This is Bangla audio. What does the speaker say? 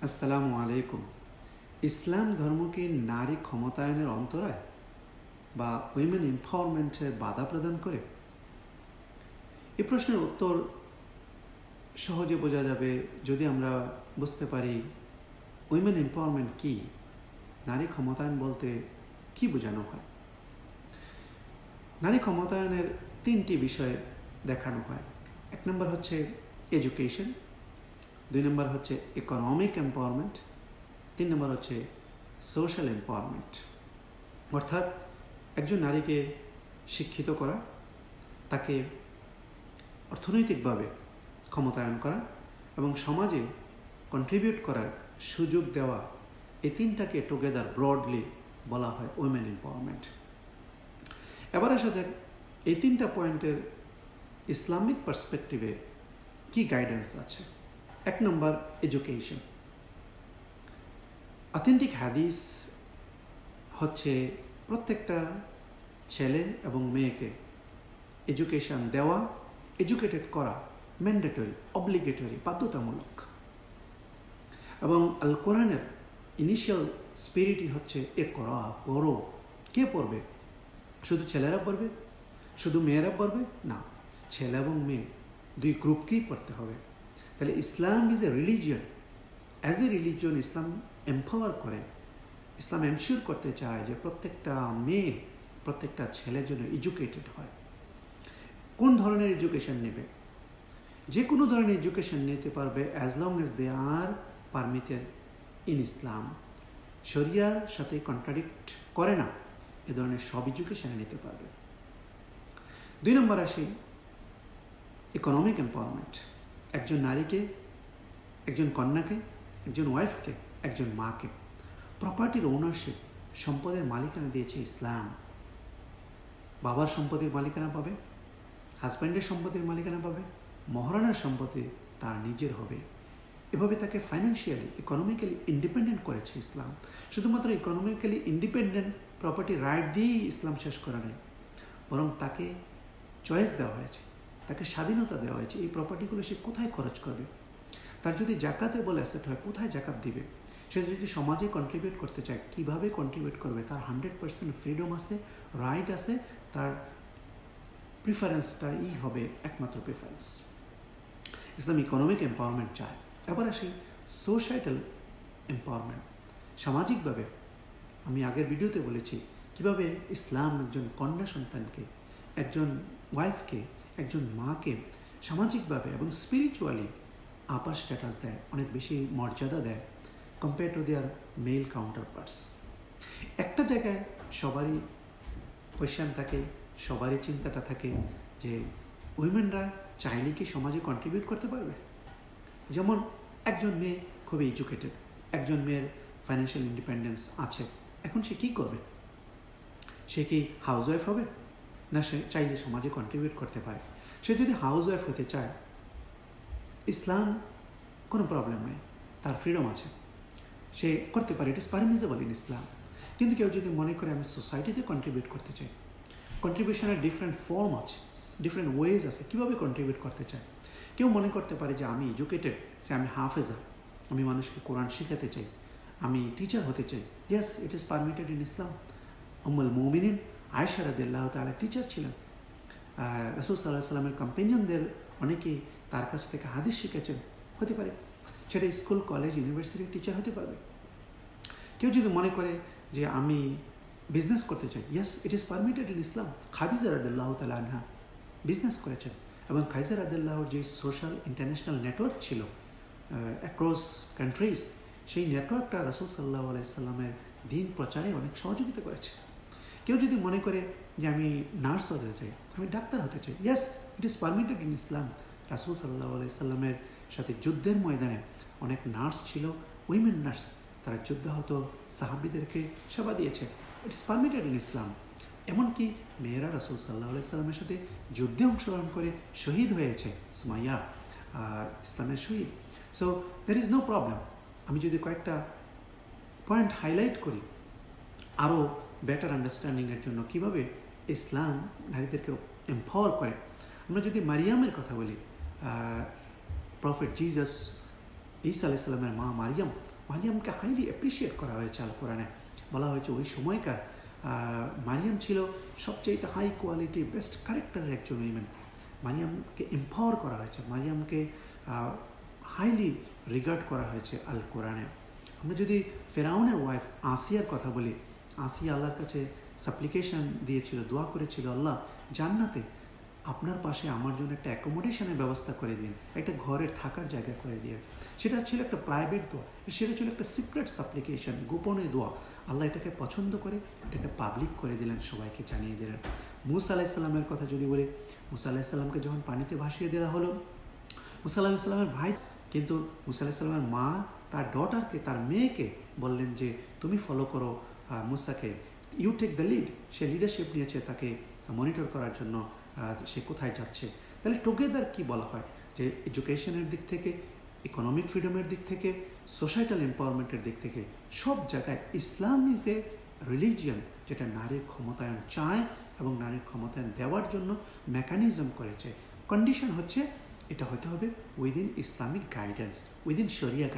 আসসালামু আলাইকুম। ইসলাম ধর্ম কি নারী ক্ষমতায়নের অন্তরায় বা উইমেন এম্পাওয়ারমেন্টের বাধা প্রদান করে? এই প্রশ্নের উত্তর সহজে বোঝা যাবে যদি আমরা বুঝতে পারি উইমেন এম্পাওয়ারমেন্ট কি, নারী ক্ষমতায়ন বলতে কি বোঝানো হয়। নারী ক্ষমতায়নের তিনটি বিষয় দেখানো হয়। এক নম্বর হচ্ছে এডুকেশন, দুই নম্বর হচ্ছে ইকোনমিক এম্পাওয়ারমেন্ট, তিন নম্বর হচ্ছে সোশ্যাল এম্পাওয়ারমেন্ট। অর্থাৎ একজন নারীকে শিক্ষিত করা, তাকে অর্থনৈতিকভাবে ক্ষমতায়ন করা এবং সমাজে কন্ট্রিবিউট করার সুযোগ দেওয়া, এই তিনটাকে টুগেদার ব্রডলি বলা হয় উইমেন এম্পাওয়ারমেন্ট। এবার আসা যাক এই তিনটা পয়েন্টের ইসলামিক পার্সপেক্টিভে কি গাইডেন্স আছে। এক নম্বর এডুকেশন। অথেন্টিক হাদিস হচ্ছে প্রত্যেকটা ছেলে এবং মেয়েকে এডুকেশন দেওয়া, এডুকেটেড করা ম্যান্ডেটরি, অব্লিগেটরি, বাধ্যতামূলক। এবং আল কোরআনের ইনিশিয়াল স্পিরিটই হচ্ছে এ করা, পড়ো। কে পড়বে? শুধু ছেলেরা পড়বে? শুধু মেয়েরা পড়বে? না, ছেলে এবং মেয়ে দুই গ্রুপকেই পড়তে হবে। তাহলে Islam is a religion. As a religion Islam empower করে, ইসলাম এনশিওর করতে চায় যে প্রত্যেকটা মেয়ে, প্রত্যেকটা ছেলের জন্য এডুকেটেড হয়। কোন ধরনের এডুকেশন নেবে? যে কোনো ধরনের এডুকেশন নিতে পারবে as long as they are permitted in Islam. শরিয়ার সাথে কন্ট্রাডিক্ট করে না, এ ধরনের সব এডুকেশনে নিতে পারবে। দুই নম্বর আসি ইকোনমিক এম্পাওয়ারমেন্ট। একজন নারীকে, একজন কন্যাকে, একজন ওয়াইফকে, একজন মাকে প্রপার্টির ওনারশিপ, সম্পদের মালিকানা দিয়েছে ইসলাম। বাবার সম্পত্তির মালিকানা পাবে, হাজব্যান্ডের সম্পত্তির মালিকানা পাবে, মহারানার সম্পত্তি তার নিজের হবে। এভাবে তাকে ফাইন্যান্সিয়ালি, ইকোনমিক্যালি ইন্ডিপেন্ডেন্ট করেছে ইসলাম। শুধুমাত্র ইকোনমিক্যালি ইন্ডিপেন্ডেন্ট প্রপার্টি রাইট দিয়েই ইসলাম শেষ করা নেই, বরং তাকে চয়েস দেওয়া হয়েছে, তাকে স্বাধীনতা দেওয়া হয়েছে এই প্রপার্টিগুলো সে কোথায় খরচ করবে। তার যদি জাকাতে বলে অ্যাসেট হয়, কোথায় জাকাত দিবে। সে যদি সমাজে কন্ট্রিবিউট করতে চায়, কিভাবে কন্ট্রিবিউট করবে, তার 100% ফ্রিডম আছে, রাইট আছে। তার প্রিফারেন্সটাই হবে একমাত্র প্রিফারেন্স। ইসলাম ইকোনমিক এম্পাওয়ারমেন্ট চায়। এবার আসি সোসাইটাল এম্পাওয়ারমেন্ট। সামাজিকভাবে আমি আগের ভিডিওতে বলেছি কিভাবে ইসলাম একজন কন্যা সন্তানকে, একজন ওয়াইফকে, একজন মাকে সামাজিকভাবে এবং স্পিরিচুয়ালি আপার স্ট্যাটাস দেয়, অনেক বেশি মর্যাদা দেয় compare to their male counterparts. একটা জায়গায় সবারই কোয়েশ্চেন থাকে, সবারই চিন্তাটা থাকে যে উইমেনরা চাইলে কি সমাজে কন্ট্রিবিউট করতে পারবে। যেমন একজন মেয়ে খুবই এডুকেটেড, একজন মেয়ের ফাইন্যান্সিয়াল ইন্ডিপেন্ডেন্স আছে, এখন সে কী করবে? সে কি হাউসওয়াইফ হবে, না সে চাইলে সমাজে কন্ট্রিবিউট করতে পারে? সে যদি হাউসওয়াইফ হতে চায়, ইসলাম কোনো প্রবলেম নেই, তার ফ্রিডম আছে, সে করতে পারে, ইট ইজ পারমিসেবল ইন ইসলাম। কিন্তু কেউ যদি মনে করে আমি সোসাইটিতে কন্ট্রিবিউট করতে চাই, কন্ট্রিবিউশনের ডিফারেন্ট ফর্ম আছে, ডিফারেন্ট ওয়েজ আছে, কীভাবে কন্ট্রিবিউট করতে চায়। কেউ মনে করতে পারে যে আমি এডুকেটেড, যে আমি হাফেজা, আমি মানুষকে কোরআন শেখাতে চাই, আমি টিচার হতে চাই। Yes, it is permitted in Islam. Ummul Muminin Ayesha রাদিয়াল্লাহু তাআলা টিচার ছিলেন। রাসূল সাল্লাল্লাহু আলাইহি ওয়াসাল্লামের কম্পেনিয়নদের অনেকেই তার কাছ থেকে হাদিস শিখেছেন, হতে পারে। সেটা স্কুল, কলেজ, ইউনিভার্সিটির টিচার হতে পারবে। কেউ যদি মনে করে যে আমি বিজনেস করতে চাই, yes, it is permitted in Islam. Khadija রাদিয়াল্লাহু তাআলা আনহা বিজনেস করেছেন, এবং খাদিজা রাদিয়াল্লাহুর যে সোশ্যাল ইন্টারন্যাশনাল নেটওয়ার্ক ছিল অ্যাক্রস কান্ট্রিজ, সেই নেটওয়ার্কটা রাসূল সাল্লাল্লাহু আলাইহি সাল্লামের দিন প্রচারে অনেক সহযোগিতা করেছে। কেউ যদি মনে করে যে আমি নার্স হতে চাই, আমি ডাক্তার হতে চাই, yes, it is permitted in Islam. রাসূল সাল্লাল্লাহু আলাইহি সাল্লামের সাথে যুদ্ধের ময়দানে অনেক নার্স ছিল, উইমেন নার্স, তারা যোদ্ধা সাহাবীদেরকে সেবা দিয়েছে, ইট ইজ পারমিটেড ইন ইসলাম। এমনকি মেয়েরা রাসূল সাল্লাল্লাহু আলাইহি সাল্লামের সাথে যুদ্ধে অংশগ্রহণ করে শহীদ হয়েছে, সুমাইয়া ইসলামের শহীদ। So there is no problem. আমি যদি কয়েকটা পয়েন্ট হাইলাইট করি আরও বেটার আন্ডারস্ট্যান্ডিংয়ের জন্য কীভাবে ইসলাম নারীদেরকে এম্পাওয়ার করে। আমরা যদি মারিয়ামের কথা বলি, প্রফেট জিসাস, ঈসা আলাইহিস সালামের মা মারিয়াম, মারিয়ামকে হাইলি অ্যাপ্রিসিয়েট করা হয়েছে আল কোরআনে। বলা হয়েছে ওই সময়কার মারিয়াম ছিল সবচেয়ে হাই কোয়ালিটি বেস্ট ক্যারেক্টারের একজন উইমেন। মারিয়ামকে এম্পাওয়ার করা হয়েছে, মারিয়ামকে হাইলি রিগার্ড করা হয়েছে আল কোরআনে। আমরা যদি ফেরাউনের ওয়াইফ আসিয়ার কথা বলি, আসিয়া আল্লাহর কাছে সাপ্লিকেশন দিয়েছিল, দোয়া করেছিল, আল্লাহ জান্নাতে আপনার পাশে আমার জন্য একটা অ্যাকোমোডেশনের ব্যবস্থা করে দিন, একটা ঘরে থাকার জায়গা করে দিয়ে। সেটা ছিল একটা প্রাইভেট দোয়া, সেটা ছিল একটা সিক্রেট সাপ্লিকেশন, গোপনে দোয়া। আল্লাহ এটাকে পছন্দ করে এটাকে পাবলিক করে দিলেন, সবাইকে জানিয়ে দিলেন। মুসা আলাইসাল্লামের কথা যদি বলি, মুসা আলাইসাল্লামকে যখন পানিতে ভাসিয়ে দেওয়া হলো, মুসা আলাইসাল্লামের ভাই, কিন্তু মুসা আলাইসাল্লামের মা তার ডটারকে, তার মেয়েকে বললেন যে তুমি ফলো করো মুসাকে, ইউ টেক দ্য লিড। সে লিডারশিপ নিয়েছে তাকে মনিটর করার জন্য, সে কোথায় যাচ্ছে। তাহলে টুগেদার কি বলা হয় যে এডুকেশনের দিক থেকে, ইকোনমিক ফ্রিডমের দিক থেকে, সোসাইটাল এম্পাওয়ারমেন্টের দিক থেকে সব জায়গায় ইসলাম ইজ এ রিলিজিয়ন যেটা নারীর ক্ষমতায়ন চায় এবং নারীর ক্ষমতায়ন দেওয়ার জন্য মেকানিজম করেছে। কন্ডিশন হচ্ছে এটা হতে হবে উইদিন ইসলামিক গাইডেন্স, উইদিন শরিয়া গাইডেন্স।